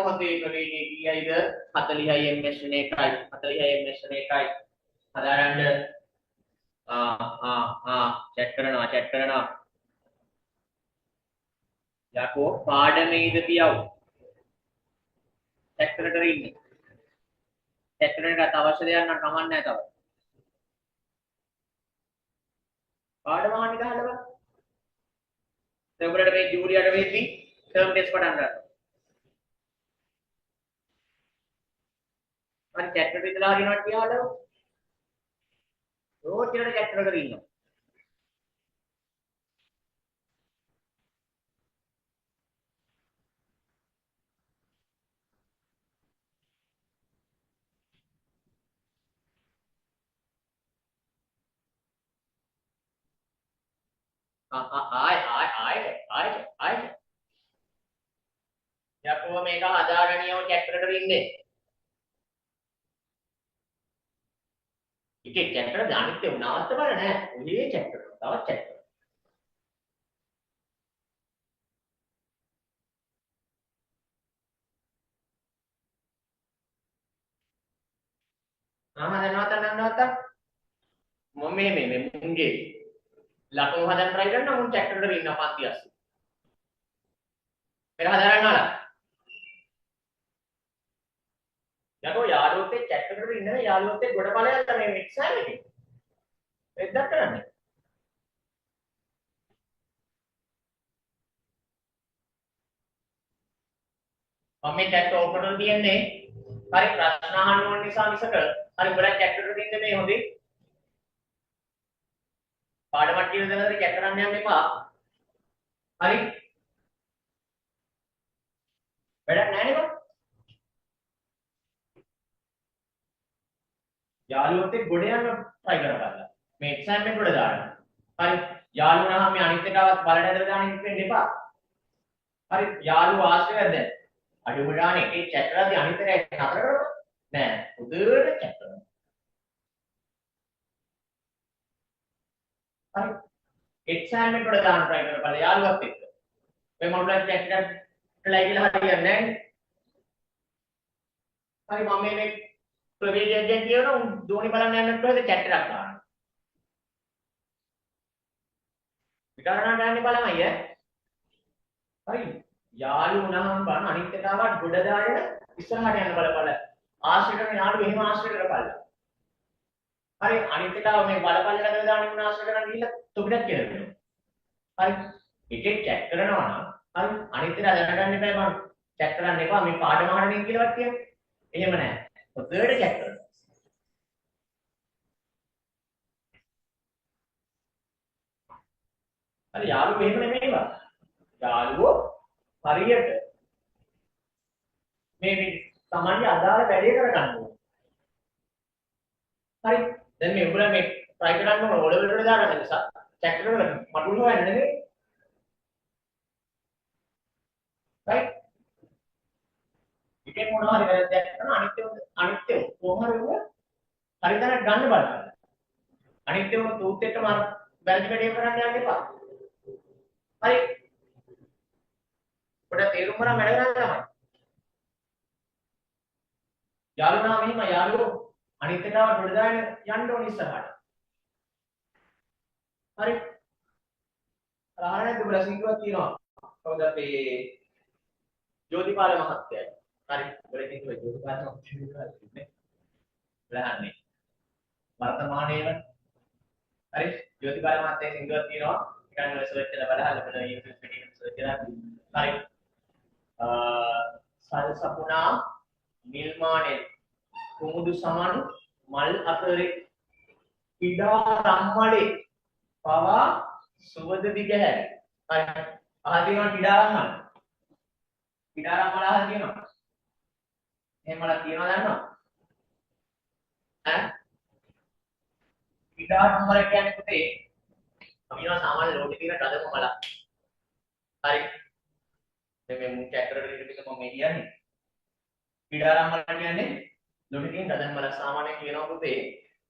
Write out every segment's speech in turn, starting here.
මොහොතේ ප්‍රවේගය කීයයිද 40යි ms න 1යි 40යි ms න 1යි හදාගන්න චැට් කරනවා යකෝ පාඩමේද පියව් චැට් කර ඉන්නේ චැට් කරනකට අවශ්‍ය දෙයක් නම් කමක් නැහැ තව පාඩම අහන්න ගහලා බලන්න ඔයගොල්ලන්ට මේ ජූලියට වෙද්දි ටර්ම් ටෙස්ට් පටන් ගන්නවා මම චැට් එකට ඉඳලා හරිනවට කියලා රෝඩ් එකට චැට් කරගෙන ඉන්නවා ආයි යකෝ මේක හදාගෙන යව චැට් එකට ඉන්නේ ඉතින් චැට් එකට අනිත් ඒවා නවත්ත බල නෑ ඔය චැට් කරනවා තවත් චැට් කරනවා නවත්ත මම මේ මුන්ගේ ලකුණු හදන්න try කරනවා මුන් චැට් එකට ඉන්න පන්ති අස්සේ මේක හදාගන්නවා යකෝ යාළුවොත් එක්ක චැට් එකට ඉන්න යාළුවොත් එක්ක ගොඩ ඵලයන්ට මේ එක්සෑම් එකේ එක්දක් කරන්නේ මම මේ chat open කරලා තියන්නේ හරි ප්‍රශ්න අහන්න ඕන නිසා මිසක හරි ඔයාලා chat එකට ඉන්න මේ හොඳේ පාඩමක් කියලා දෙනවද chat කරන්න යන්න එපා හරි වැඩක් නැහැ නේද යාළුවොත් එක්ක ගොඩ යන්න try කරගන්න මේ එක්සෑම් එක ගොඩ දාන්න හරි යාළුවා නම් මේ අනිත් එකවත් බලන්න ඇදලා දාන්න ඉන්න එපා හරි යාළුවා ආශ්‍රයද දැන් අඩුම ගානේ ඒ chat කරද්දී අනිත් එක නතර කරපො නෑ උදේට chat කරනවා හරි එක්සෑම් එකට දාන්න try කරපළ යාළුවත් එක්ක ඔය මොනවද chat එකට ලයි කියලා හරියන්නේ නෑනේ හරි මම මේ ප්‍රවේගයෙන් දැන් කියනවා දෝනි බලන්න යන්නත් කොහෙද chat එකක් දාන්න විතරණ ගන්න බලමයි හරි යාළුවෝ නම් බන අනිත් එකවත් ගොඩ දාගෙන ඉස්සරහට යන්න බලපළ ආශ්‍රය කරන යාළුවෝ එහෙම ආශ්‍රය කරපළ හරි අනිත් එකව මේ බලපල්ලකට දාන්න උන ආශ්‍රය කරන් ගිහිල්ලා තොපිටක් කියලා දෙනවා හරි එකෙක් චැට් කරනවා නම් හරි අනිත් එක දැනගන්න එපා බං චැට් කරන්න එපා මේ පාඩම අහන්න ඉන්න කියලාවත් කියන්නේ එහෙම නැහැ ඔතේට චැට් කරනවා හරි යාළුවෝ එහෙම නෙමෙයිවා යාළුවෝ හරියට මේ තමන්ගේ අදාළ වැඩේ කරගන්න ඕනේ. හරි. දැන් මේ උඹලා මේ try කරන්න ඕන ඔලෙවල් වලට දාගන්න නිසා චැක් කරලා මඩුල් හොයන්න නෙමෙයි. right? ඉතින් මොනවා හරි වැරද්දක් කරන අනිත්‍ය කොහොම හරි වුණා හරියට ගන්න බලන්න. අනිත්‍ය වුණ තූත් එක්කම වැරදි වැඩේ කරන්න යන්න එපා. හරි. පොඩ තේරුම් ගන්න වැඩ කරන්න තමයි. යාළුවා මෙහිම යාළුවෝ අනිත් එකව ඩොඩ දාගෙන යන්න ඕන ඉස්සරහට. හරි. ආරණ්‍ය දුබලා සිංහුවක් කියනවා. කවුද අපේ ජෝතිපාල මහත්තයා. හරි. ඔයගොල්ලෝ කිව්වේ ජෝතිපාල මහත්තයා කියන්නේ. බලන්නේ. වර්තමානයේම හරි ජෝතිපාල මහත්තයා සිංහුවක් කියනවා. එකන් ඔය සර්ච් කරලා බලහල්ලා බලන YouTube එකේ සර්ච් කරලා හරි. සල්සපුනා නිල්මානේ කුමුදු සමන් මල් අතරේ ඉඩා රම්මලේ පවා සුවඳ දිගහැර හරි අහදිනවා ඉඩා රම්මල අහලා තියෙනවා එහෙම මල තියනවා දන්නවා ඈ ඉඩා රම්මල කියන්නේ පුතේ අමිනවා සාමාන්‍ය ලෝකේ තියෙන කඩම මල හරි මේ මුන් චැක්කරට ටික මම කියන්නේ ඉඩා රම්මල කියන්නේ ලොටිකින් දදන් මල සාමාන්‍ය කියනවා පුතේ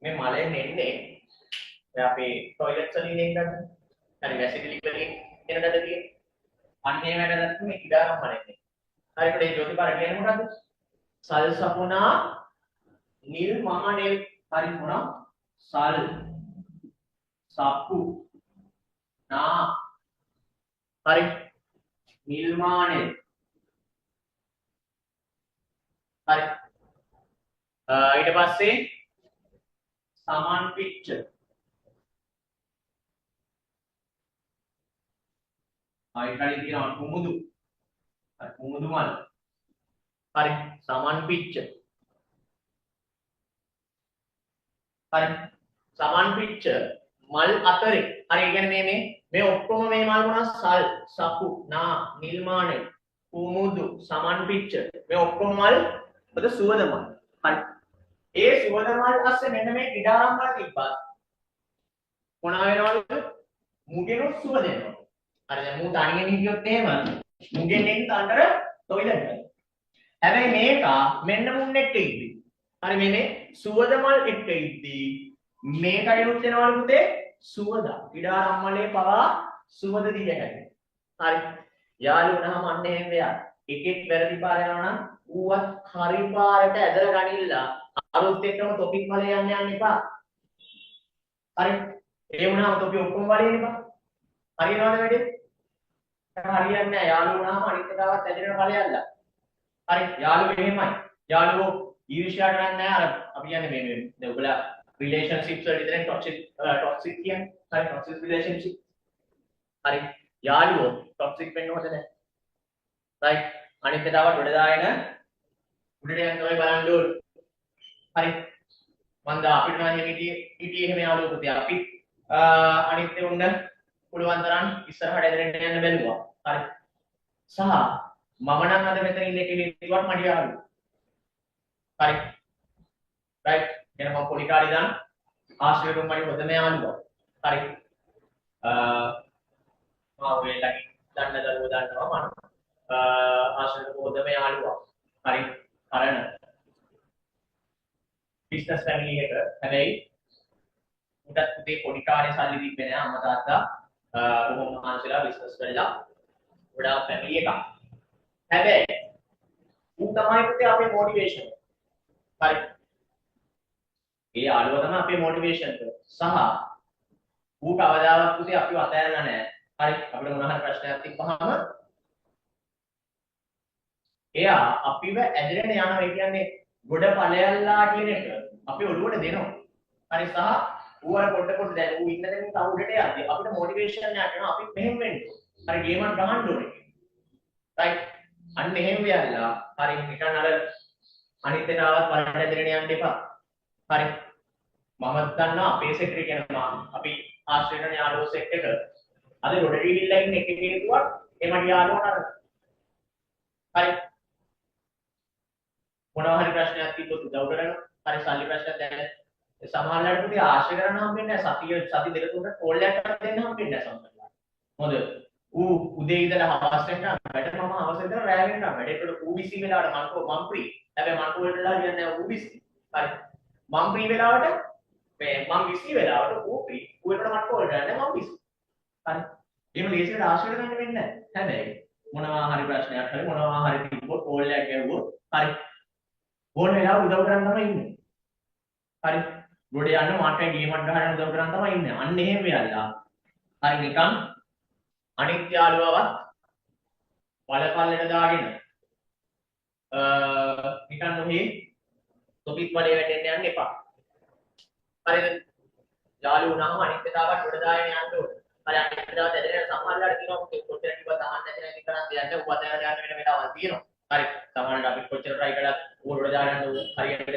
මේ මලෙන් එන්නේ අපේ টয়ලට් වලින් එන්නද හරි වැසිකිලි වලින් එන්නද කියන්නේ අන්නේ වැඩකට මේ ඉඩාරම් මල එන්නේ හරි ඒකට ජෝතිපාර කියන්නේ මොකද්ද? සල් සපුනා නිල් මහනෙල් හරි මොනවා? සල් සප්පු නා හරි නිල් මහනෙල් හරි ඊට පස්සේ සමාන් පිච්ච කලින් තියෙනවා කුමුදු හරි කුමුදු මල් හරි සමාන් පිච්ච හරි සමාන් පිච්ච මල් අතරේ හරි ඒ කියන්නේ මේ ඔක්කොම මේ මල් මොනවා සල් සපු නා නිල් මානෙල් කුමුදු සමාන් පිච්ච මේ ඔක්කොම මල් මොකද සුවඳ මල් හරි ඒ සුවඳ මල් අස්සේ මෙන්න මේ ඉඩාරම් වල තිබ්බා මොනවා වෙනවලු මුගෙනොත් සුවඳ එනවා හරි දැන් මූ තනියෙන් හිටියොත් එහෙම මුගෙන් එන්න අnder টয়ලට් එක හැබැයි මේක මෙන්න මුන් එක්ක ඉද්දි හරි මේ සුවඳ මල් එක්ක ඉද්දි මේකටනුත් එනවලු පුතේ සුවඳ ඉඩාරම් මලේ පවා සුවඳ දිග හැටි හරි යාළු වුණාම අන්න එහෙම වෙනවා එකෙක් වැරදි පාර යනවා නම් ඌවත් හරි පාරට ඇදලා ගනිilla අලුත් එක්කම තොපික් මලේ යන්න එපා හරි ඒ වුණාම තොපි ඔක්කොම වලේ එපා හරියනවද වැඩේ හරියන්නේ නැහැ යාළු වුණාම අනිත් එකවත් ඇදෙන ඵලයල්ලා හරි යාළුවෝ එහෙමයි යාළුවෝ ඊර්ෂ්‍යාට යන්නේ නැහැ අර අපි කියන්නේ මේ දැන් ඔයගොල්ලෝ රිලේෂන්ෂිප්ස් වල විතරක් ටොක්සික් කියන්නේ හරි ටොක්සික් රිලේෂන්ෂිප් හරි යාළුවෝ ටොක්සික් වෙන්න හොඳ නැහැ රයිට් අනිත් එකවත් උඩ දාගෙන උඩට යන්න තමයි බලන්න ඕන හරි මම දා අපිට නම් හිටියේ එහෙම යාළුවෝ පුතේ අපි අනිත් ඒ උන්න පුළුවන් තරම් ඉස්සරහට ඇදගෙන යන්න බැලුවා හරි සහ මම නම් අද මෙතන ඉන්නේ කියලා හිතුවත් මඩ යාළුවෝ හරි රයිට් එහෙනම් මම පොඩි කාලේ ඉඳන් ආශ්‍රයතුන් මගේ හොඳම යාළුවා හරි මම ඔයලා දන්න දරුවෝ දන්නවා මම ආශ්‍රයතුන් හොඳම යාළුවා හරි කරන බිස්නස් ෆැමිලි එක හැබැයි උටත් පුතේ පොඩි කාලේ සල්ලි දීපේ නෑ අම්මා තාත්තා බොහොම මහන්සිලා බිස්නස් කරලා ගොඩාක් ෆැමිලි එකක් හැබැයි ඌ තමයි පුතේ අපේ මොටිවේෂන් හරි ඒ යාළුවා තමයි අපේ මොටිවේෂන් එක සහ ඌ කවදාවත් පුතේ අපිව අතහැරලා නෑ හරි අපිට මොන හරි ප්‍රශ්නයක් තිබ්බහම එයා අපිව ඇදගෙන යනවා ඒ කියන්නේ ගොඩ ඵලයල්ලා කියන එක අපි ඔළුවට දෙනවා හරි සහ ඌ අර පොඩ දැන් ඌ ඉන්න දෙන්නේ තව උඩට යද්දි අපිට මොටිවේෂන් එකක් එනවා අපි මෙහෙම වෙන්න හරි ගේමක් ගහන්න ඕනේ රයිට් අන්න එහෙම වෙයලා හරි නිකන් අර අනිත් එනාවත් වලට ඇදගෙන යන්න එපා හරි මම දන්නවා අපේ සෙක්ටර් කියනවා අපි ආශ්‍රේෂණ යාළුවෝ සෙක්ටර් එක අද රොඩ ගිහිල්ලා ඉන්න එකේ හේතුවක් එමඩ යාළුවා නේද හරි මොනවා හරි ප්‍රශ්නයක් තිබ්බොත් උදව් කරනවා හරි සල්ලි ප්‍රශ්නයක් දැන් සමහරවිට පුතේ ආශ්‍රය කරන්න හම්බෙන්නේ නැහැ සති දෙක තුනකට කෝල් එකක් දෙන්න හම්බෙන්නේ නැහැ සමහරවිට හොඳ ඌ උදේ ඉඳලා හවස වෙනකම් වැඩ මම හවස ඉඳලා රැ වෙනකම් වැඩේකට ඌ බිසි වෙලාවට මම ෆ්‍රී හැබැයි මම කොහෙටලා කියන්නේ ඌ බිසි හරි මම ෆ්‍රී වෙලාවට මේ මම බිසි වෙලාවට ඌ ෆ්‍රී ඌ එකට මට කෝල් කරන්නේ මම බිසි හරි එහෙම ලේසියට ආශ්‍රය ගන්න වෙන්නේ නැහැ හැබැයි මොනවා හරි ප්‍රශ්නයක් හරි මොනවා හරි තිබ්බොත් කෝල් එකක් ගැහුවොත් හරි ඕන වෙලාව උදව් කරන් තමයි ඉන්නේ හරි ගොඩ යන්න මාට ගේමක් ගහන්න උදව් කරන් තමයි ඉන්නේ අන්න එහෙම වෙලා හරි නිකන් අනිත් යාළුවවත් වලපල්ලට දාගෙන නිකන් ඔහේ තොපිත් වලේ වැටෙන්න යන්න එපා හරිද යාළුවෝ වුණාම අනිත් තාවට ගොඩ දාගෙන යන්න ඕනේ හරි අනිත් තාවට ඇදගෙන සමහරවල්ලාට කියනවා කොච්චර කිව්වත් අහන්න නැති නැති කරන් දෙන්න ඌ අතහැර යන්න වෙන වෙලාවල් තියෙනවා හරි සමහරවල්ලාට අපි කොච්චර try කළත් ඌ ගොඩ දාගන්න හරියට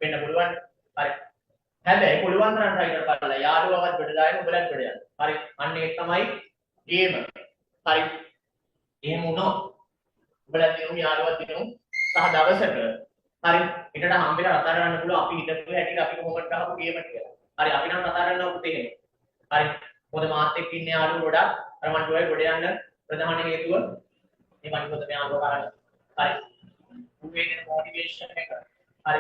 වෙන්න පුළුවන් හරි හැබැයි පුළුවන් තරම් try කරලා යාළුවවත් ගොඩ දාගෙන උඹලත් ගොඩ යන්න හරි අන්න ඒක තමයි ගේම හරි එහෙම වුණොත් උඹලා දිනු යාළුවා දිනු සහ දවසක හරි පිටට හම්බෙලා කතා කරන්න පුළුවන් අපි හිතපු හැටියට අපි කොහොමද ගහපු ගේම කියලා හරි අපි නම් කතා කරනවා පුතේ එහෙම හරි මොකද මාත් එක්ක ඉන්න යාළුවෝ ගොඩක් අර මන් ඩොයේ ගොඩ යන්න ප්‍රධාන හේතුව මේ මන් පොත මේ යාළුවා කරන්නේ හරි උගේ දෙන මොටිවේෂන් එක හරි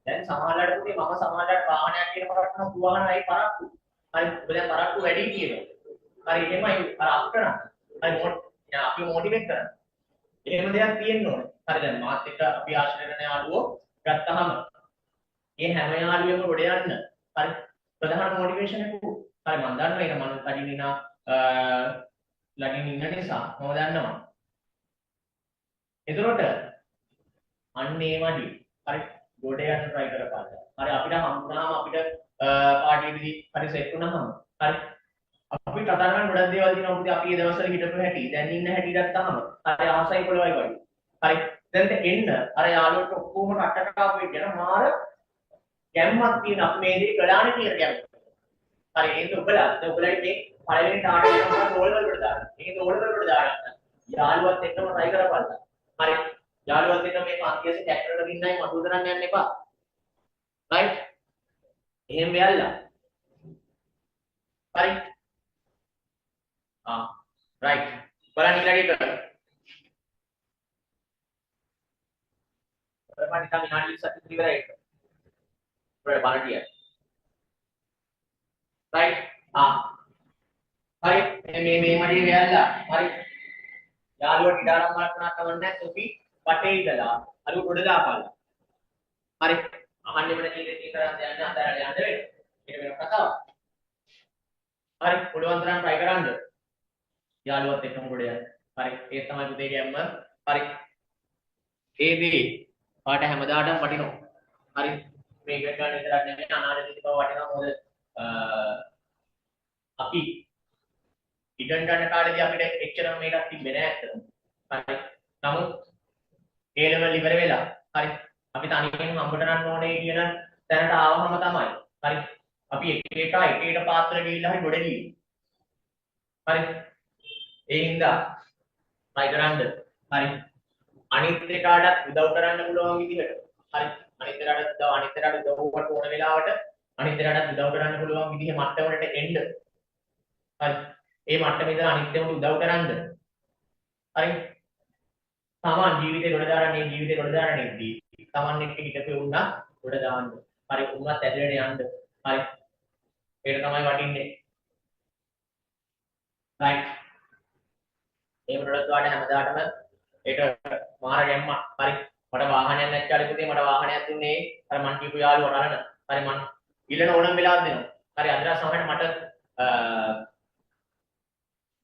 දැන් සමහරවිට පුතේ මම සමහරවිට වාහනයක් කියන කරට නම් දුවහනයි පරක්කු හරි ඔබ දැන් පරක්කු වැඩි කියනවා හරි එහෙමයි අර අප්ටන හරි අපි මොටිවේට් කරනවා එහෙම දෙයක් තියෙන්න ඕනේ. හරි දැන් මාත් එක්ක අපි ආශ්‍රය කරන යාළුවෝ ගත්තාම ඒ හැම යාළුවෙම ගොඩ යන්න හරි ප්‍රධාන මොටිවේෂන් එක හරි මම දන්නවා ඒක මම කලින් ඉන්න ලගින් ඉන්න නිසා මම දන්නවා. එතකොට අන්න ඒ වගේ හරි ගොඩ යන්න try කරපන්. හරි අපිට හම්බුනාම අපිට පාටියේදී හරි සෙට් වුණාම හරි අපි කතා කරන ගොඩක් දේවල් තියෙනවා මොකද අපි ඒ දවස්වල හිටපු හැටි දැන් ඉන්න හැටි ගත්තාම හරි ආසයි පොළවයි වගේ. හරි දැන් එන්න අර යාළුවෝ ඔක්කොම රටට ආපු එක ගැන මාර ගැම්මක් තියෙන අපි මේ දේ කළානේ කියලා ගැම්ම. හරි ඒක ඔබලා මේ පළවෙනි ටාගට් එක තමයි රෝල් වලට දාන්න. ඒක රෝල් වලට දාන්න. යාළුවත් එක්කම try කරපල්ලා. හරි යාළුවත් එක්ක මේ පන්තියේ ටැක්ටර් එකකින් නයි මඩුව කරන්න යන්න එපා. right එහෙම වෙයල්ලා. හරි right බලන්න ඊළඟට මම නිකන් විනාඩි 20ක් ඉවරයි ඒක. බලන්න බලන්න right හරි මේ මඩිය වෙයල්ලා. හරි යාළුවෝ ඉඩාරම් මාර්කනා කරන්නේ තොපි වටේ ඉඳලා අලු ගොඩ දාපල්ලා. හරි අහන්නේ වෙන කීයක කරන් යන්න අතරට යන්න වෙනවා. ඒක වෙන කතාවක්. හරි පුළුවන් තරම් try කරන්න. යාළුවත් එක්කම ගොඩ යන්න. හරි ඒ තමයි පුතේ ගැම්ම. හරි ඒදී පාට හැමදාටම වටිනවා. හරි මේක ගන්න විතරක් නෙමෙයි අනාගතේදී බව වටිනවා. මොකද අපි ඉගෙන ගන්න කාලේදී අපිට එච්චරම මේකක් තිබ්බේ නෑ ඇත්තටම. හරි නමුත් A level ඉවර වෙලා හරි අපි තනියෙන් හම්බට ගන්න ඕනේ කියන තැනට ආවම තමයි. හරි අපි එක පාත්‍ර ගිහිල්ලා හරි ගොඩ ගියේ. හරි ඒ හින්දා try කරන්න. හරි අනිත් එකාටත් උදව් කරන්න පුළුවන් විදිහට. හරි අනිත් එකාටත් උදව් ඕන වෙලාවට අනිත් එකාටත් උදව් කරන්න පුළුවන් විදිහේ මට්ටමකට එන්න. හරි ඒ මට්ටමේ ඉඳලා අනිත් ඒවාට උදව් කරන්න. හරි සාමාන්‍ය ජීවිතේ ගොඩ දාරන්නේදී සාමාන්‍ය එක්ක හිටපෙ වුණා ගොඩ දාන්න. හරි උන්වත් ඇදගෙන යන්න. හරි ඒක තමයි වටින්නේ. right ඒ ප්‍රොඩක්ට් වලට හැමදාටම ඒක මාර ගැම්මක්. හරි මට වාහනයක් නැච්චාලි පුතේ මට වාහනයක් දුන්නේ අර මං කියපු යාළුවා රලන. හරි මං ඉල්ලන ඕනම වෙලාවක් දෙනවා. හරි අදලා සමහරට මට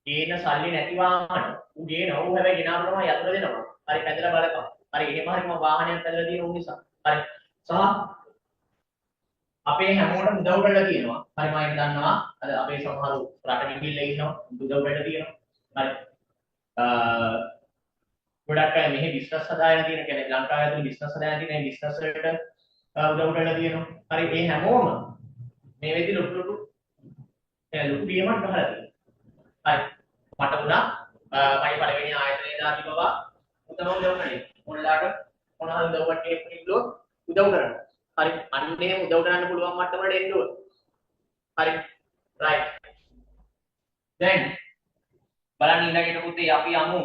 ගේන සල්ලි නැති වාහන ඌ ගේනවා. ඌ හැබැයි ගෙනාවම තමයි යතුරු දෙනවා. හරි පැදලා බලපන්. හරි එහෙම හරි මම වාහනයක් පැදලා තියෙන උන් නිසා. හරි සහ අපේ හැමෝටම උදව් කරලා තියෙනවා. හරි මම ඒක දන්නවා. අද අපේ සමහරු රට ගිහිල්ලා ඉන්නවා. උදව් කරලා තියෙනවා. හරි ගොඩක් අය මෙහි බිස්නස් හදාගෙන තියෙන කෙනෙක් ලංකාවේ ඇතුළේ බිස්නස් හදාගෙන තියෙන මේ බිස්නස් වලට උදව් කරලා තියෙනවා. හරි මේ හැමෝම මේ වෙදි ලොකු බියමක් ගහලා තියෙනවා. හරි මට උනා මගේ පළවෙනි ආයතනයේ දාති බබා උතම උදව් කරේ. මොනලාට මොනවාද උදව්වට කෙනෙක්ලෝ උදව් කරන්න. හරි අන්නේ උදව් කරන්න පුළුවන් මට්ටමකට එන්න ඕන. හරි right දැන් බලන්න ඊළඟට පුතේ අපි යමු